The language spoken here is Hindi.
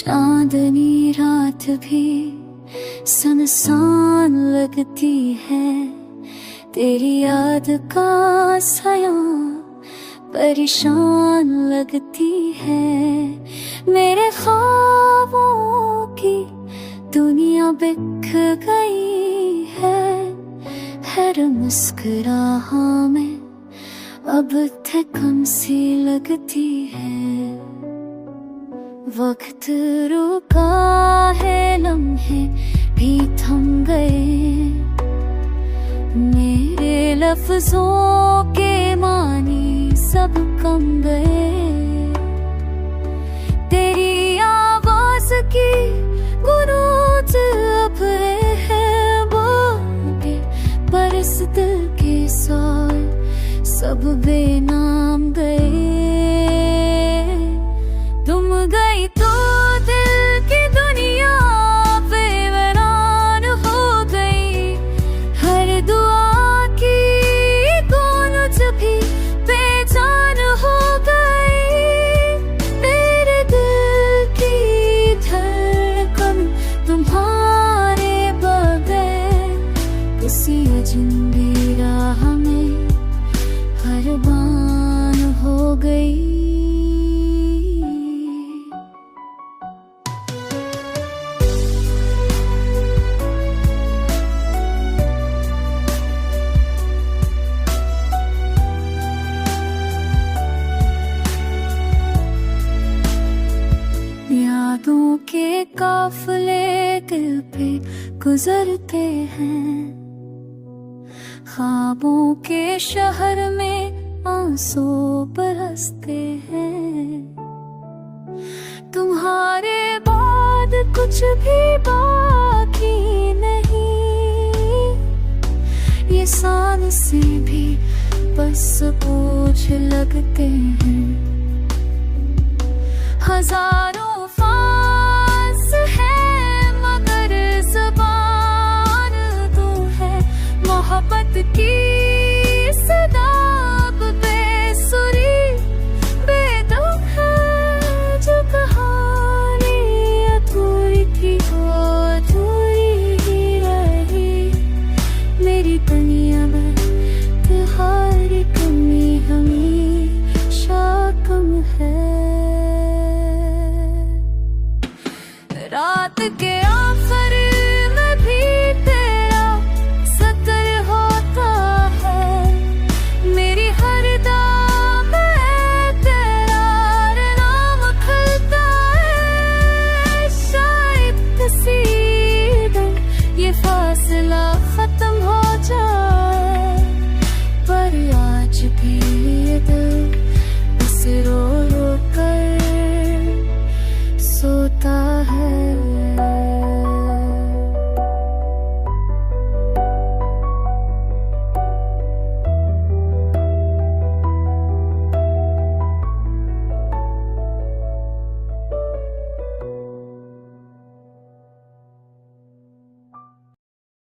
चांदनी रात भी सुनसान लगती है, तेरी याद का साया परेशान लगती है। मेरे ख्वाबों की दुनिया बिखर गई है मुस्कुराहा में अब थकन सी लगती है। वक्त रुका है, लम्हे भी थम गए, मेरे लफ्जों के मानी सब कम गए। तेरी आवाज की गुरूज अब है बोले, पर इस दिल के साल सब बेनाम गए। तुम गई तो दिल की दुनिया बेवीरान हो गई, हर दुआ की गूंज भी बेजान हो गई। मेरे दिल की धड़कन तुम्हारे बगैर किसी अजनबी राह में कुर्बान हो गई। यादों के काफिले दिल पे गुजरते हैं, ख्वाबों के शहर में आंसू बरसते हैं। तुम्हारे बाद कुछ भी बाकी नहीं, ये सांसें भी बस बोझ लगते हैं। हजारों फास है मगर ज़बान तू है, मोहब्बत की सदा बेसुरी बेदम है। जो कहानी अधूरी थी वो अधूरी ही रही, मेरी दुनिया में तुम्हारी कमी हमेशा कम है। रात के आखिर